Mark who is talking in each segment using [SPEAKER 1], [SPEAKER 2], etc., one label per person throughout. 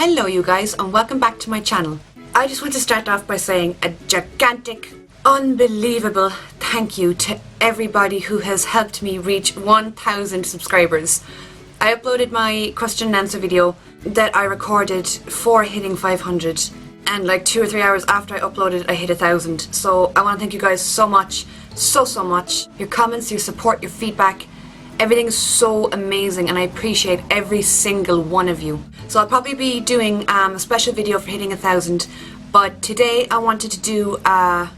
[SPEAKER 1] Hello you guys and welcome back to my channel. I just want to start off by saying a gigantic, unbelievable thank you to everybody who has helped me reach 1,000 subscribers. I uploaded my question and answer video that I recorded for hitting 500 and like 2 or 3 hours after I uploaded I hit 1,000. So I want to thank you guys so much, so much. Your comments, your support, your feedback, everything is so amazing and I appreciate every single one of you. So I'll probably be doing a special video for hitting 1,000, but today I wanted to do kind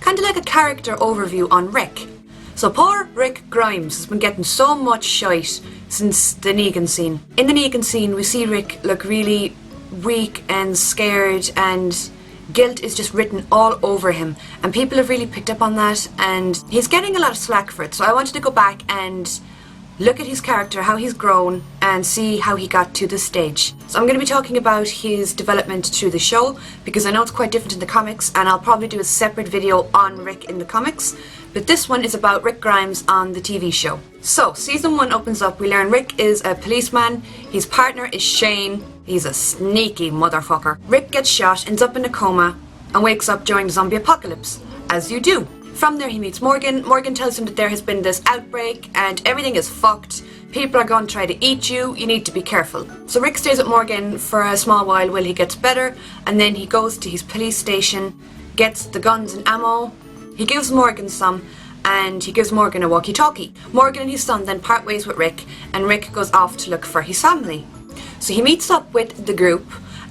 [SPEAKER 1] of like a character overview on Rick. So poor Rick Grimes has been getting so much shite since the Negan scene. In the Negan scene we see Rick look really weak and scared and guilt is just written all over him, and people have really picked up on that and he's getting a lot of slack for it. So I wanted to go back and look at his character, how he's grown, and see how he got to this stage. So I'm going to be talking about his development through the show, because I know it's quite different in the comics, and I'll probably do a separate video on Rick in the comics, but this one is about Rick Grimes on the TV show. So, season 1 opens up, we learn Rick is a policeman, his partner is Shane, he's a sneaky motherfucker. Rick gets shot, ends up in a coma, and wakes up during the zombie apocalypse, as you do. From there he meets Morgan. Morgan tells him that there has been this outbreak and everything is fucked. People are going to try to eat you. You need to be careful. So Rick stays with Morgan for a small while he gets better, and then he goes to his police station, gets the guns and ammo. He gives Morgan some, and he gives Morgan a walkie-talkie. Morgan and his son then part ways with Rick, and Rick goes off to look for his family. So he meets up with the group,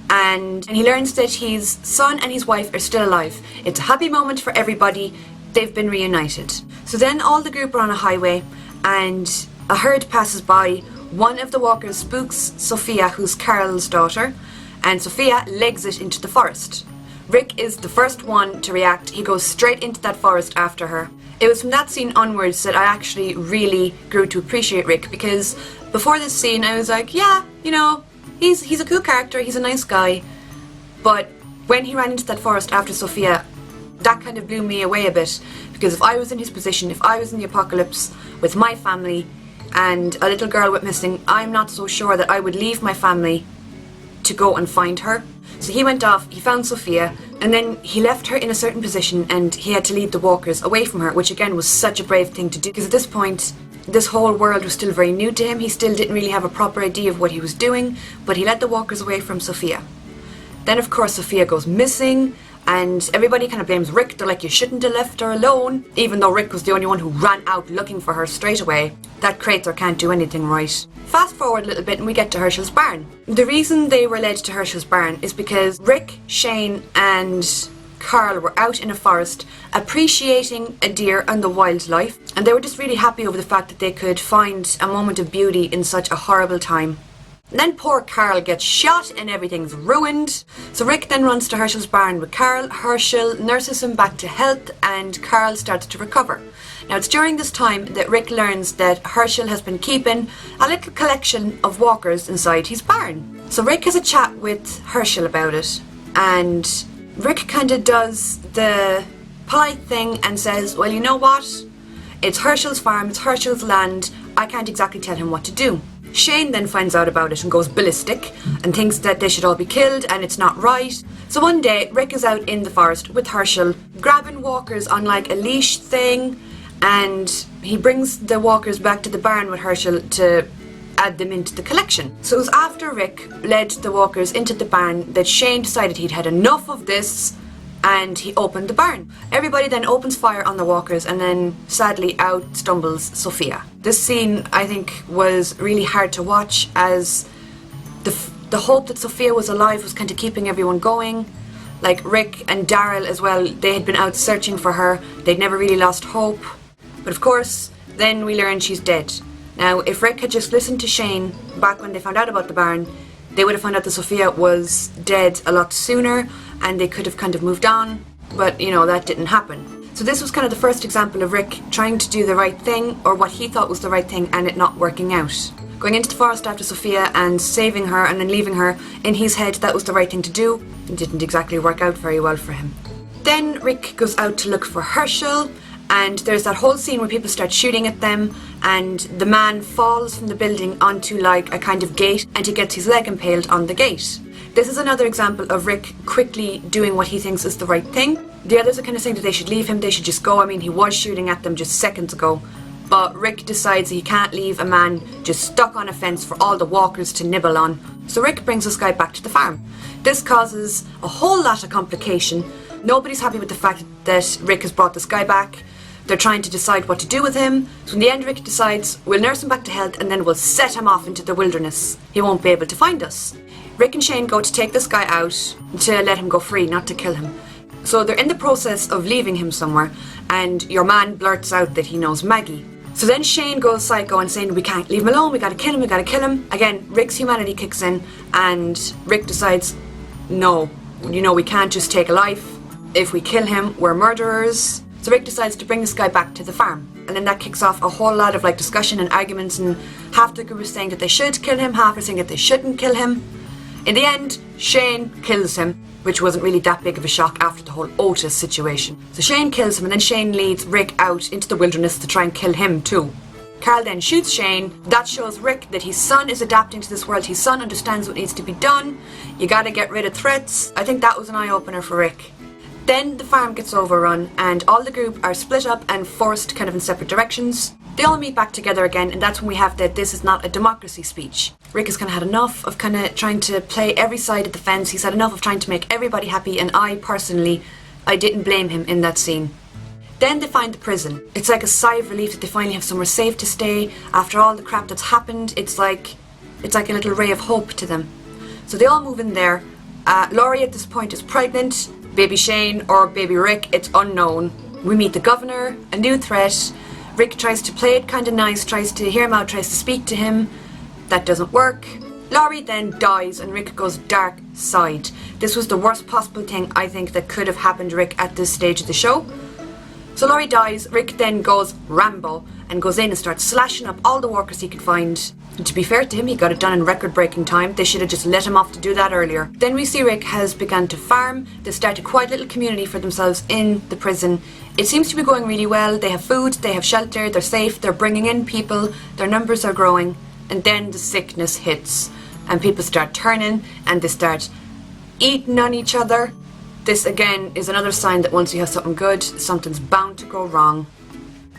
[SPEAKER 1] and he learns that his son and his wife are still alive. It's a happy moment for everybody. They've been reunited. So then all the group are on a highway and a herd passes by. One of the walkers spooks Sophia, who's Carl's daughter, and Sophia legs it into the forest. Rick is the first one to react. He goes straight into that forest after her. It was from that scene onwards that I actually really grew to appreciate Rick, because before this scene I was like, yeah, you know, he's a cool character, he's a nice guy, but when he ran into that forest after Sophia, that kind of blew me away a bit, because if I was in his position, if I was in the apocalypse with my family and a little girl went missing, I'm not so sure that I would leave my family to go and find her. So he went off, he found Sophia, and then he left her in a certain position and he had to lead the walkers away from her, which again was such a brave thing to do, because at this point this whole world was still very new to him. He still didn't really have a proper idea of what he was doing, but he led the walkers away from Sophia. Then of course Sophia goes missing, and everybody kind of blames Rick. They're like, you shouldn't have left her alone, even though Rick was the only one who ran out looking for her straight away. That creator can't do anything right. Fast forward a little bit and we get to Herschel's barn. The reason they were led to Herschel's barn is because Rick, Shane and Carl were out in a forest appreciating a deer and the wildlife, and they were just really happy over the fact that they could find a moment of beauty in such a horrible time. And then poor Carl gets shot and everything's ruined. So Rick then runs to Herschel's barn with Carl. Herschel nurses him back to health and Carl starts to recover. Now it's during this time that Rick learns that Herschel has been keeping a little collection of walkers inside his barn. So Rick has a chat with Herschel about it, and Rick kind of does the polite thing and says, well, you know what? It's Herschel's farm, it's Herschel's land. I can't exactly tell him what to do. Shane then finds out about it and goes ballistic and thinks that they should all be killed and it's not right. So one day Rick is out in the forest with Herschel grabbing walkers on like a leash thing, and he brings the walkers back to the barn with Herschel to add them into the collection. So it was after Rick led the walkers into the barn that Shane decided he'd had enough of this and he opened the barn. Everybody then opens fire on the walkers, and then sadly out stumbles Sophia. This scene I think was really hard to watch, as the hope that Sophia was alive was kind of keeping everyone going. Like Rick and Daryl as well, they had been out searching for her, they'd never really lost hope. But of course then we learn she's dead. Now if Rick had just listened to Shane back when they found out about the barn, they would have found out that Sophia was dead a lot sooner and they could have kind of moved on, but you know, that didn't happen. So this was kind of the first example of Rick trying to do the right thing, or what he thought was the right thing, and it not working out. Going into the forest after Sophia and saving her and then leaving her, in his head that was the right thing to do. It didn't exactly work out very well for him. Then Rick goes out to look for Herschel, And there's that whole scene where people start shooting at them, and the man falls from the building onto like a kind of gate, and he gets his leg impaled on the gate. This is another example of Rick quickly doing what he thinks is the right thing. The others are kind of saying that they should leave him, they should just go. I mean, he was shooting at them just seconds ago. But Rick decides he can't leave a man just stuck on a fence for all the walkers to nibble on. So Rick brings this guy back to the farm. This causes a whole lot of complication. Nobody's happy with the fact that Rick has brought this guy back. They're trying to decide what to do with him. So in the end, Rick decides we'll nurse him back to health and then we'll set him off into the wilderness. He won't be able to find us. Rick and Shane go to take this guy out to let him go free, not to kill him. So they're in the process of leaving him somewhere, and your man blurts out that he knows Maggie. So then Shane goes psycho and saying we can't leave him alone, we gotta kill him, we gotta kill him. Again, Rick's humanity kicks in and Rick decides, no, we can't just take a life. If we kill him, we're murderers. So Rick decides to bring this guy back to the farm. And then that kicks off a whole lot of like discussion and arguments, and half the group is saying that they should kill him, half are saying that they shouldn't kill him. In the end, Shane kills him, which wasn't really that big of a shock after the whole Otis situation. So Shane kills him, and then Shane leads Rick out into the wilderness to try and kill him too. Carl then shoots Shane. That shows Rick that his son is adapting to this world. His son understands what needs to be done. You gotta get rid of threats. I think that was an eye-opener for Rick. Then the farm gets overrun and all the group are split up and forced kind of in separate directions. They all meet back together again, and that's when we have the "this is not a democracy" speech. Rick has kind of had enough of kind of trying to play every side of the fence. He's had enough of trying to make everybody happy, and I didn't blame him in that scene. Then they find the prison. It's like a sigh of relief that they finally have somewhere safe to stay. After all the crap that's happened, it's like a little ray of hope to them. So they all move in there. Laurie at this point is pregnant. Baby Shane or baby Rick, it's unknown. We meet the governor, a new threat. Rick tries to play it kind of nice, tries to hear him out, tries to speak to him. That doesn't work. Laurie then dies and Rick goes dark side. This was the worst possible thing I think that could have happened to Rick at this stage of the show. So Laurie dies, Rick then goes Rambo and goes in and starts slashing up all the workers he could find. And to be fair to him, he got it done in record-breaking time. They should have just let him off to do that earlier. Then we see Rick has begun to farm. They start a quiet little community for themselves in the prison. It seems to be going really well. They have food, they have shelter, they're safe, they're bringing in people, their numbers are growing. And then the sickness hits and people start turning and they start eating on each other. This again is another sign that once you have something good, something's bound to go wrong.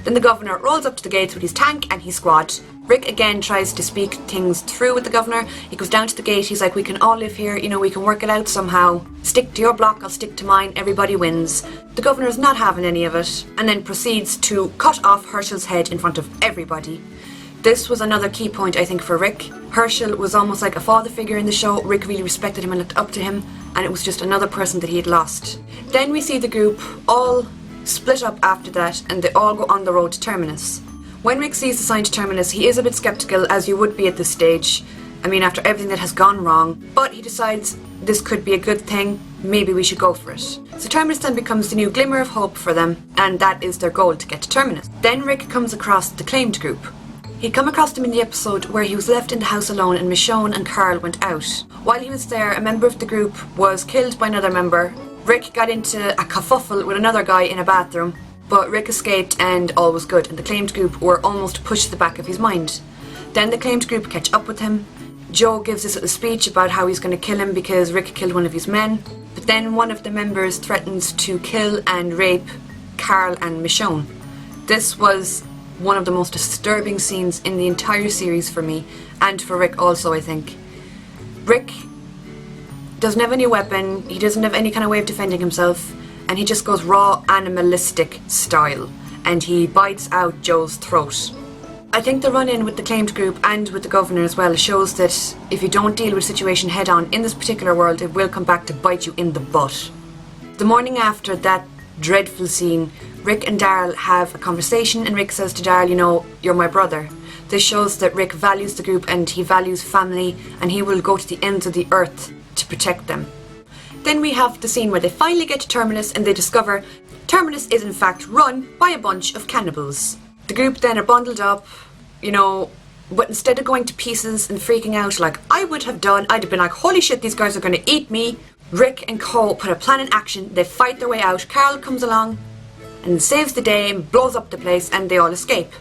[SPEAKER 1] Then the governor rolls up to the gates with his tank and his squad. Rick again tries to speak things through with the governor. He goes down to the gate, he's like, we can all live here, we can work it out somehow. Stick to your block, I'll stick to mine, everybody wins. The governor's not having any of it, and then proceeds to cut off Herschel's head in front of everybody. This was another key point, I think, for Rick. Herschel was almost like a father figure in the show. Rick really respected him and looked up to him, and it was just another person that he had lost. Then we see the group all split up after that, and they all go on the road to Terminus. When Rick sees the sign to Terminus, he is a bit skeptical, as you would be at this stage. I mean, after everything that has gone wrong. But he decides this could be a good thing, maybe we should go for it. So Terminus then becomes the new glimmer of hope for them, and that is their goal, to get to Terminus. Then Rick comes across the claimed group. He'd come across them in the episode where he was left in the house alone and Michonne and Carl went out. While he was there, a member of the group was killed by another member. Rick got into a kerfuffle with another guy in a bathroom, but Rick escaped and all was good, and the claimed group were almost pushed to the back of his mind. Then the claimed group catch up with him. Joe gives this little speech about how he's going to kill him because Rick killed one of his men, but then one of the members threatens to kill and rape Carl and Michonne. This was one of the most disturbing scenes in the entire series for me, and for Rick also, I think. Rick doesn't have any weapon, he doesn't have any kind of way of defending himself, and he just goes raw animalistic style, and he bites out Joe's throat. I think the run-in with the claimed group and with the governor as well shows that if you don't deal with a situation head-on in this particular world, it will come back to bite you in the butt. The morning after that dreadful scene, Rick and Daryl have a conversation, and Rick says to Daryl, you're my brother. This shows that Rick values the group and he values family, and he will go to the ends of the earth to protect them. Then we have the scene where they finally get to Terminus and they discover Terminus is in fact run by a bunch of cannibals. The group then are bundled up, but instead of going to pieces and freaking out like I would have done, I'd have been like, holy shit, these guys are going to eat me. Rick and Co put a plan in action, they fight their way out. Carl comes along and saves the day and blows up the place, and they all escape.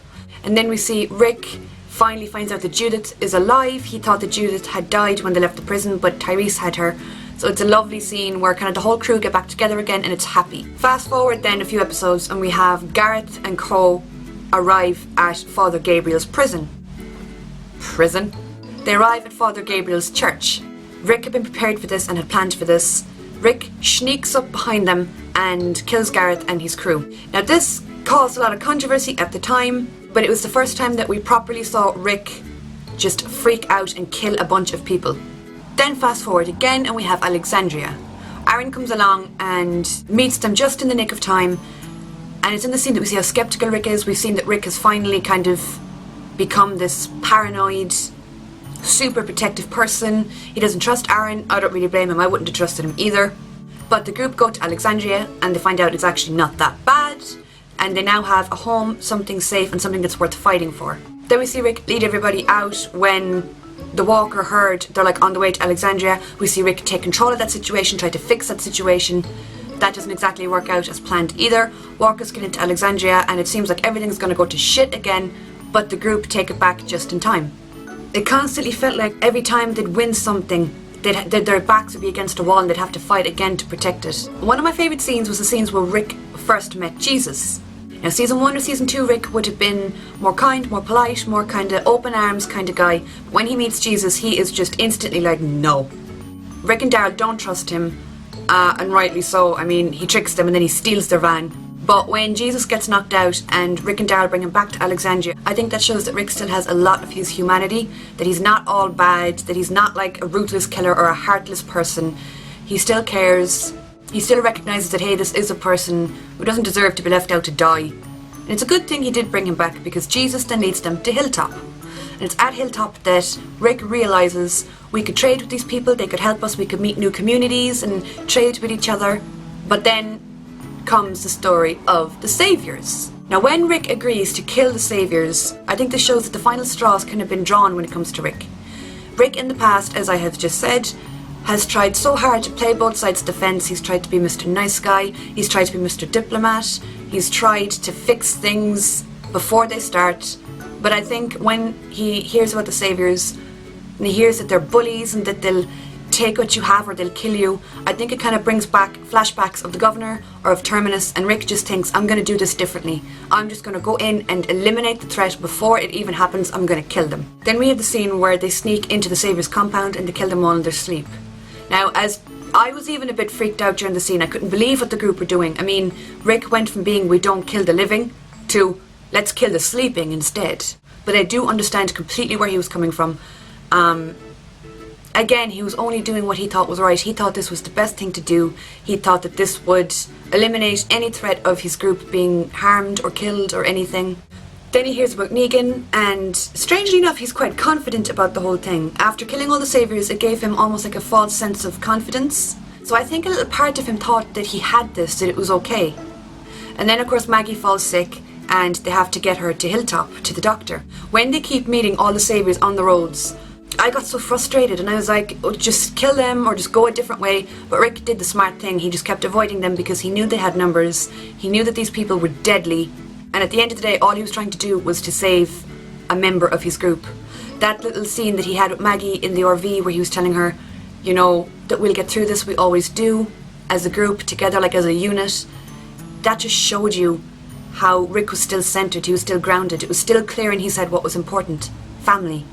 [SPEAKER 1] And then we see Rick finally finds out that Judith is alive. He thought that Judith had died when they left the prison, but Tyrese had her. So it's a lovely scene where kind of the whole crew get back together again and it's happy. Fast forward then a few episodes and we have Gareth and Co arrive at Father Gabriel's prison. They arrive at Father Gabriel's church. Rick had been prepared for this and had planned for this. Rick sneaks up behind them and kills Gareth and his crew. Now this caused a lot of controversy at the time, but it was the first time that we properly saw Rick just freak out and kill a bunch of people. Then fast forward again and we have Alexandria. Aaron comes along and meets them just in the nick of time, and it's in the scene that we see how skeptical Rick is. We've seen that Rick has finally kind of become this paranoid, super protective person. He doesn't trust Aaron. I don't really blame him. I wouldn't have trusted him either. But the group go to Alexandria and they find out it's actually not that bad, and they now have a home, something safe and something that's worth fighting for. Then we see Rick lead everybody out when the Walker herd, they're like on the way to Alexandria. We see Rick take control of that situation, try to fix that situation. That doesn't exactly work out as planned either. Walkers get into Alexandria and it seems like everything's going to go to shit again, but the group take it back just in time. It constantly felt like every time they'd win something, their backs would be against a wall and they'd have to fight again to protect it. One of my favourite scenes was the scenes where Rick first met Jesus. Now season 1 or season 2 Rick would have been more kind, more polite, more kind of open arms kind of guy. When he meets Jesus he is just instantly like no. Rick and Daryl don't trust him, and rightly so. I mean, he tricks them and then he steals their van. But when Jesus gets knocked out and Rick and Daryl bring him back to Alexandria, I think that shows that Rick still has a lot of his humanity, that he's not all bad, that he's not like a ruthless killer or a heartless person. He still cares. He still recognises that, hey, this is a person who doesn't deserve to be left out to die. And it's a good thing he did bring him back, because Jesus then leads them to Hilltop. And it's at Hilltop that Rick realises we could trade with these people, they could help us, we could meet new communities and trade with each other. But then comes the story of the Saviours. Now when Rick agrees to kill the Saviours, I think this shows that the final straws can have been drawn when it comes to Rick. Rick in the past, as I have just said, has tried so hard to play both sides of the fence. He's tried to be Mr. Nice Guy, he's tried to be Mr. Diplomat, he's tried to fix things before they start. But I think when he hears about the Saviours, and he hears that they're bullies and that they'll take what you have or they'll kill you, I think it kind of brings back flashbacks of the governor or of Terminus, and Rick just thinks, I'm going to do this differently. I'm just going to go in and eliminate the threat before it even happens. I'm going to kill them. Then we have the scene where they sneak into the Saviour's compound and they kill them all in their sleep. Now, as I was even a bit freaked out during the scene, I couldn't believe what the group were doing. I mean, Rick went from being we don't kill the living to let's kill the sleeping instead. But I do understand completely where he was coming from. Again, he was only doing what he thought was right. He thought this was the best thing to do. He thought that this would eliminate any threat of his group being harmed or killed or anything. Then he hears about Negan, and strangely enough, he's quite confident about the whole thing. After killing all the Saviours, it gave him almost like a false sense of confidence. So I think a little part of him thought that he had this, that it was okay. And then of course Maggie falls sick, and they have to get her to Hilltop, to the doctor. When they keep meeting all the Saviours on the roads, I got so frustrated and I was like, oh, just kill them or just go a different way. But Rick did the smart thing. He just kept avoiding them because he knew they had numbers. He knew that these people were deadly. And at the end of the day, all he was trying to do was to save a member of his group. That little scene that he had with Maggie in the RV where he was telling her, you know, that we'll get through this, we always do, as a group, together, like as a unit. That just showed you how Rick was still centred, he was still grounded. It was still clear in his head what was important. Family.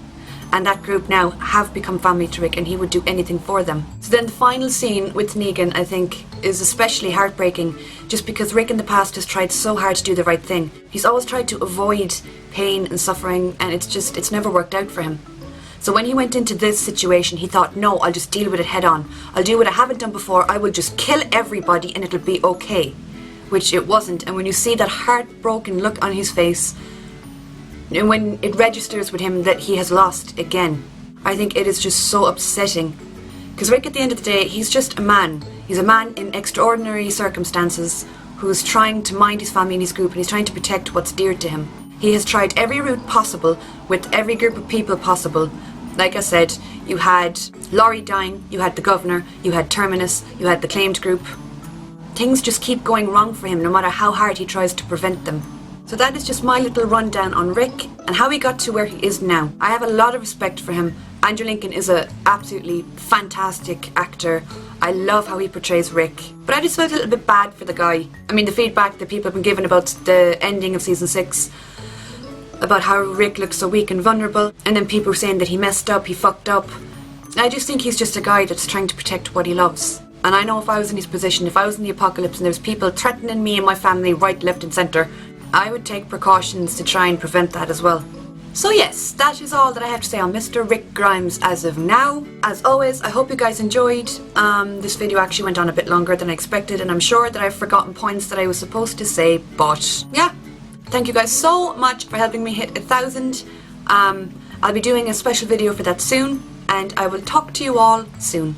[SPEAKER 1] And that group now have become family to Rick, and he would do anything for them. So then the final scene with Negan, I think, is especially heartbreaking, just because Rick in the past has tried so hard to do the right thing. He's always tried to avoid pain and suffering, and it's never worked out for him. So when he went into this situation, he thought, no, I'll just deal with it head on. I'll do what I haven't done before. I will just kill everybody and it'll be okay. Which it wasn't. And when you see that heartbroken look on his face, and when it registers with him that he has lost again, I think it is just so upsetting. Because Rick, at the end of the day, he's just a man. He's a man in extraordinary circumstances who's trying to mind his family and his group, and he's trying to protect what's dear to him. He has tried every route possible with every group of people possible. Like I said, you had Laurie dying, you had the governor, you had Terminus, you had the claimed group. things just keep going wrong for him no matter how hard he tries to prevent them. So that is just my little rundown on Rick and how he got to where he is now. I have a lot of respect for him. Andrew Lincoln is an absolutely fantastic actor. I love how he portrays Rick. But I just felt a little bit bad for the guy. I mean, the feedback that people have been given about the ending of season 6, about how Rick looks so weak and vulnerable, and then people saying that he messed up, he fucked up. I just think he's just a guy that's trying to protect what he loves. And I know if I was in his position, if I was in the apocalypse and there was people threatening me and my family right, left and centre, I would take precautions to try and prevent that as well. So yes, that is all that I have to say on Mr. Rick Grimes as of now. As always, I hope you guys enjoyed. This video actually went on a bit longer than I expected, and I'm sure that I've forgotten points that I was supposed to say, but yeah. Thank you guys so much for helping me hit 1,000. I'll be doing a special video for that soon, and I will talk to you all soon.